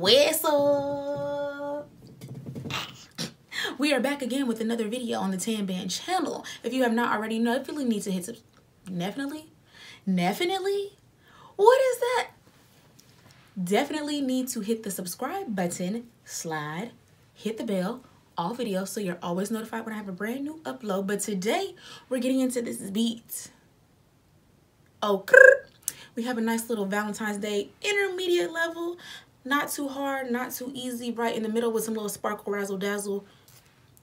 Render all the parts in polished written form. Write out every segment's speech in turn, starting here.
What's up? We are back again with another video on the Tan Band channel. If you have not already, you definitely need to hit definitely? What is that? Definitely need to hit the subscribe button, slide, hit the bell, all videos, so you're always notified when I have a brand new upload. But today we're getting into this beat. Oh, we have a nice little Valentine's Day intermediate level. Not too hard, not too easy, right in the middle with some little sparkle, razzle dazzle.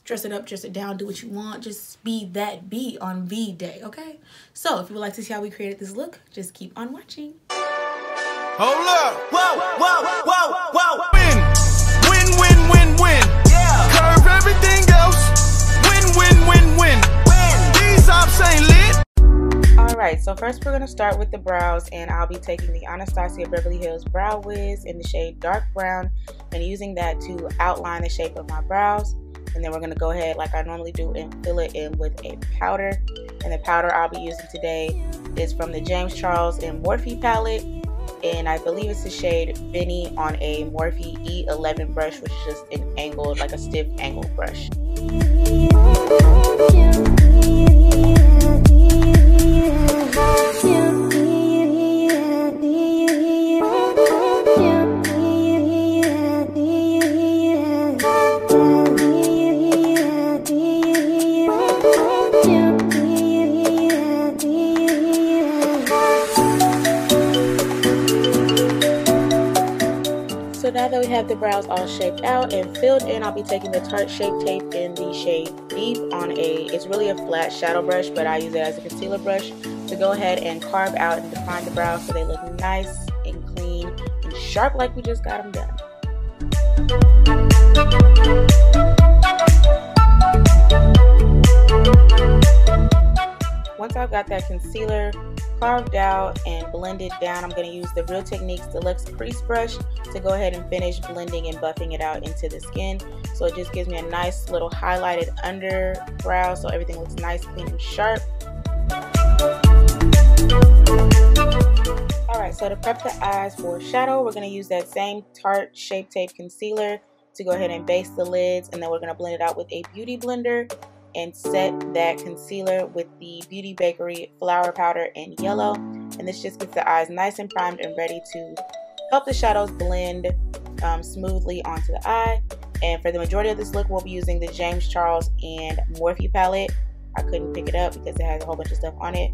Dress it up, dress it down, do what you want. Just be that beat on V-Day, okay? So if you would like to see how we created this look, just keep on watching. Hold up. Whoa. Win. Yeah. Curve everything else. Win. These ops ain't lit. Alright, so first we're going to start with the brows, and I'll be taking the Anastasia Beverly Hills Brow Wiz in the shade dark brown and using that to outline the shape of my brows. And then we're going to go ahead like I normally do and fill it in with a powder. And the powder I'll be using today is from the James Charles and Morphe palette, and I believe it's the shade Fenty on a Morphe E11 brush, which is just an angled, like a stiff angled brush. So now that we have the brows all shaped out and filled in, I'll be taking the Tarte Shape Tape in the shade Deep on it's really a flat shadow brush, but I use it as a concealer brush to go ahead and carve out and define the brows so they look nice and clean and sharp like we just got them done. Once I've got that concealer carved out and blended down, I'm going to use the Real Techniques Deluxe Crease Brush to go ahead and finish blending and buffing it out into the skin. So it just gives me a nice little highlighted underbrow so everything looks nice, clean, and sharp. Alright, so to prep the eyes for shadow, we're going to use that same Tarte Shape Tape Concealer to go ahead and base the lids, and then we're going to blend it out with a beauty blender and set that concealer with the Beauty Bakery Flour Powder in yellow. And this just gets the eyes nice and primed and ready to help the shadows blend smoothly onto the eye. And for the majority of this look, we'll be using the James Charles and Morphe palette. I couldn't pick it up because it has a whole bunch of stuff on it.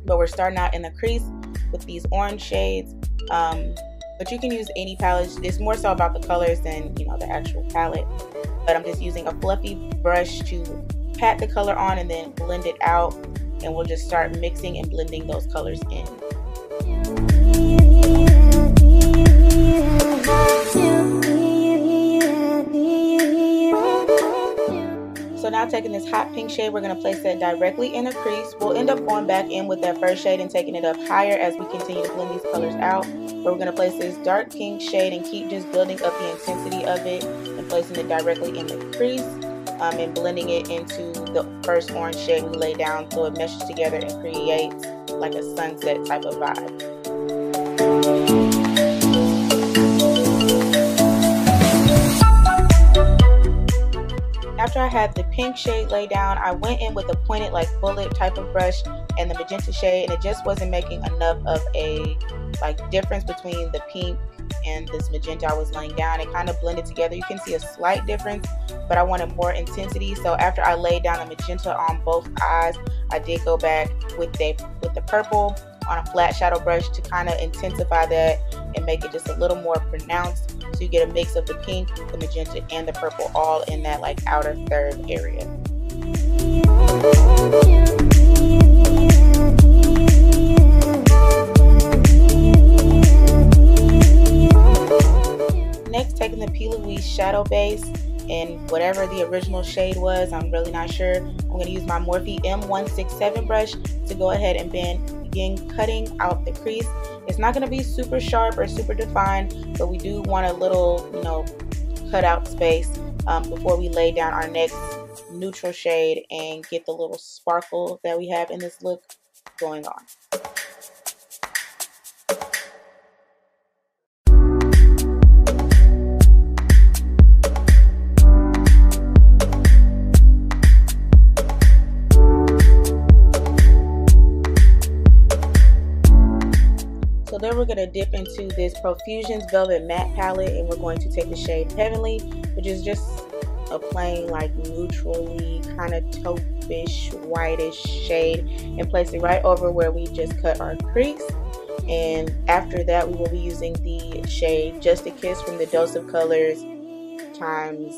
But we're starting out in the crease with these orange shades. But you can use any palette. It's more so about the colors than, you know, the actual palette. But I'm just using a fluffy brush to pat the color on and then blend it out, and we'll just start mixing and blending those colors in. So now taking this hot pink shade, we're going to place that directly in a crease. We'll end up going back in with that first shade and taking it up higher as we continue to blend these colors out. But we're going to place this dark pink shade and keep just building up the intensity of it and placing it directly in the crease and blending it into the first orange shade we lay down so it meshes together and creates like a sunset type of vibe. After I had the pink shade laid down, I went in with a pointed like bullet type of brush and the magenta shade, and it just wasn't making enough of a difference between the pink and this magenta I was laying down. It kind of blended together. You can see a slight difference, but I wanted more intensity. So after I laid down the magenta on both eyes, I did go back with the purple on a flat shadow brush to kind of intensify that and make it just a little more pronounced, so you get a mix of the pink, the magenta, and the purple all in that like outer third area. Next, taking the P. Louise shadow base in whatever the original shade was, I'm really not sure. I'm going to use my Morphe M167 brush to go ahead and begin cutting out the crease. It's not going to be super sharp or super defined, but we do want a little, you know, cut out space before we lay down our next neutral shade and get the little sparkle that we have in this look going on. going to dip into this Profusion's Velvet Matte palette, and we're going to take the shade Heavenly, which is just a plain, like, neutrally kind of taupe-ish, whitish shade, and place it right over where we just cut our crease. And after that, we will be using the shade Just a Kiss from the Dose of Colors times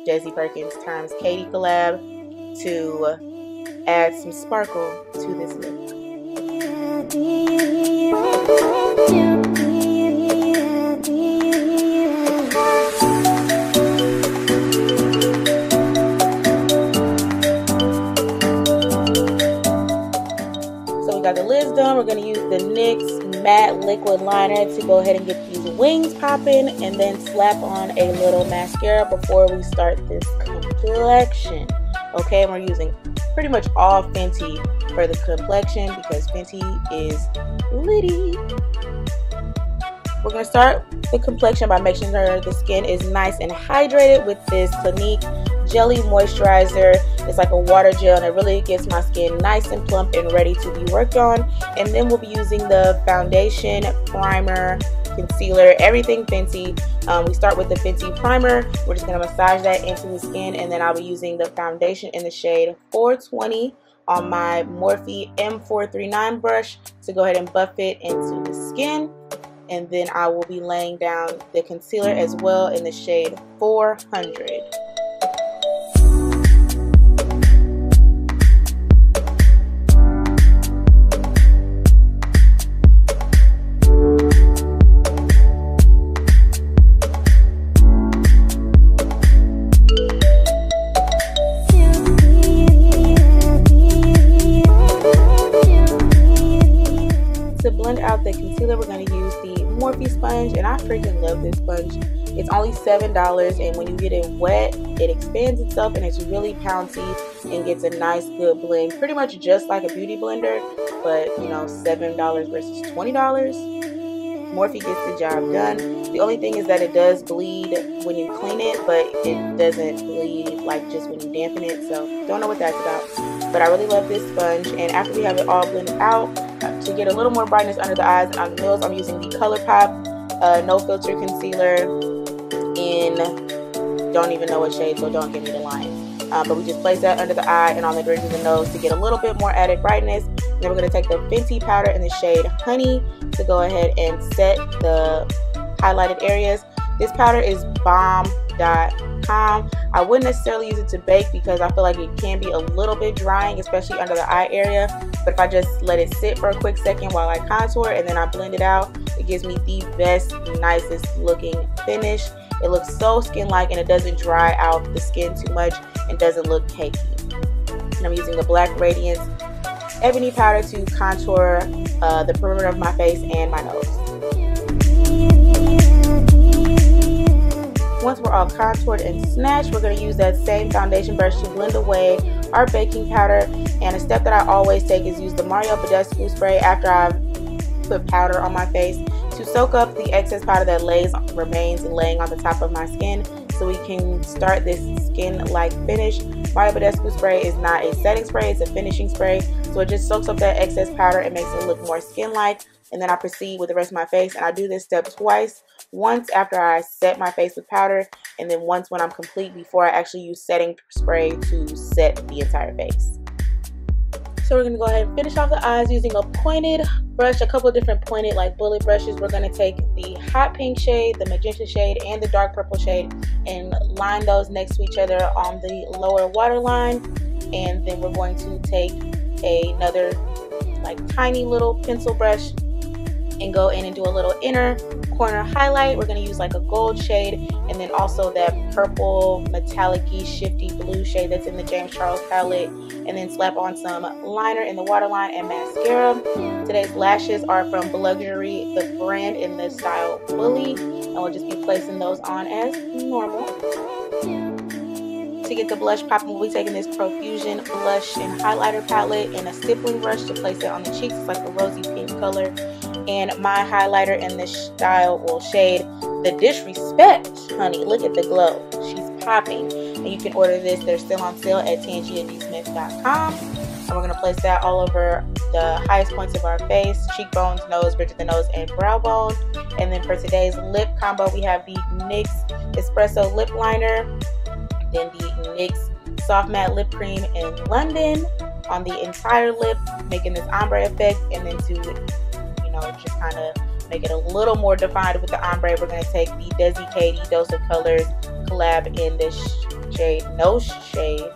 Desi Perkins times Katie collab to add some sparkle to this look. So we got the lids done. We're going to use the NYX matte liquid liner to go ahead and get these wings popping, and then slap on a little mascara before we start this complexion. Okay, and we're using pretty much all Fenty for the complexion because Fenty is litty. We're going to start the complexion by making sure the skin is nice and hydrated with this Clinique Jelly Moisturizer. It's like a water gel, and it really gets my skin nice and plump and ready to be worked on. And then we'll be using the foundation, primer, concealer, everything Fenty. We start with the Fenty primer. We're just going to massage that into the skin, and then I'll be using the foundation in the shade 420 on my Morphe M439 brush to go ahead and buff it into the skin. And then I will be laying down the concealer as well in the shade 400. To blend out the concealer, we're going to use the Morphe sponge, and I freaking love this sponge. It's only $7, and when you get it wet, it expands itself, and it's really pouncy and gets a nice good blend, pretty much just like a beauty blender, but you know, $7 versus $20. Morphe gets the job done. The only thing is that it does bleed when you clean it, but it doesn't bleed like just when you dampen it, so don't know what that's about. But I really love this sponge, and after we have it all blended out, to get a little more brightness under the eyes and on the nose, I'm using the ColourPop No Filter Concealer in, don't even know what shade, so don't give me the lines. But we just place that under the eye and on the bridge of the nose to get a little bit more added brightness. And then we're going to take the Fenty powder in the shade Honey to go ahead and set the highlighted areas. This powder is bomb.com. I wouldn't necessarily use it to bake because I feel like it can be a little bit drying, especially under the eye area. But if I just let it sit for a quick second while I contour and then I blend it out, it gives me the best, nicest looking finish. It looks so skin-like, and it doesn't dry out the skin too much and doesn't look cakey. And I'm using the Black Radiance Ebony powder to contour the perimeter of my face and my nose. Once we're all contoured and snatched, we're going to use that same foundation brush to blend away our baking powder. And a step that I always take is use the Mario Badescu spray after I've put powder on my face to soak up the excess powder that remains laying on the top of my skin, so we can start this skin-like finish. Mario Badescu spray is not a setting spray, it's a finishing spray, so it just soaks up that excess powder and makes it look more skin-like. And then I proceed with the rest of my face, and I do this step twice. Once after I set my face with powder, and then once when I'm complete before I actually use setting spray to set the entire face. So we're going to go ahead and finish off the eyes using a pointed brush, a couple of different pointed like bullet brushes. We're going to take the hot pink shade, the magenta shade, and the dark purple shade and line those next to each other on the lower waterline. And then we're going to take another like tiny little pencil brush and go in and do a little inner corner highlight. We're going to use like a gold shade, and then also that purple metallic-y shifty blue shade that's in the James Charles palette, and then slap on some liner in the waterline and mascara. Today's lashes are from Bluxury, the brand, in the style Bully, and we'll just be placing those on as normal. To get the blush popping, we'll be taking this Profusion blush and highlighter palette and a stippling brush to place it on the cheeks. It's like a rosy pink color. And my highlighter in this style will shade The Disrespect, honey. Look at the glow. She's popping. And you can order this. They're still on sale at TangeeiaSmith.com. And we're going to place that all over the highest points of our face: cheekbones, nose, bridge of the nose, and brow bone. And then for today's lip combo, we have the NYX Espresso Lip Liner, then the NYX Soft Matte Lip Cream in London on the entire lip, making this ombre effect. And then to, you know, just kind of make it a little more defined with the ombre, we're going to take the Desi Katie Dose of Colors collab in the shade No Shade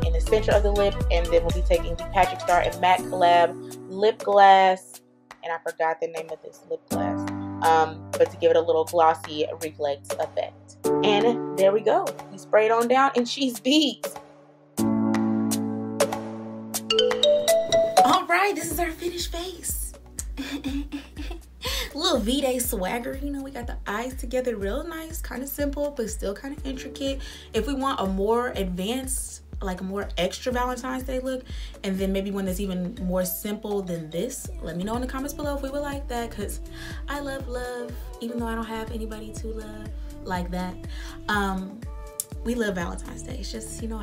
in the center of the lip. And then we'll be taking the Patrick Star and Matte collab lip glass, and I forgot the name of this lip glass, but to give it a little glossy reflex effect. And there we go, we sprayed on down and she's beads. All right, this is our finished face. Little V-Day swagger, you know, we got the eyes together real nice, kind of simple but still kind of intricate. If we want a more advanced, like a more extra Valentine's Day look, and then maybe one that's even more simple than this, let me know in the comments below if we would like that, because I love love, even though I don't have anybody to love like that. We love Valentine's Day. It's just, you know,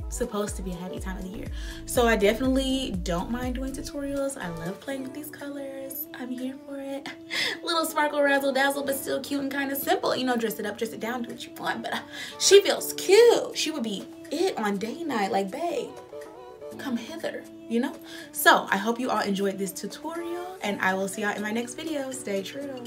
supposed to be a happy time of the year. So I definitely don't mind doing tutorials. I love playing with these colors. I'm here for it. Little sparkle razzle dazzle, but still cute and kind of simple. You know, dress it up, dress it down, do what you want. But she feels cute. She would be it on day night. Like, babe, come hither, you know? So I hope you all enjoyed this tutorial, and I will see y'all in my next video. Stay true.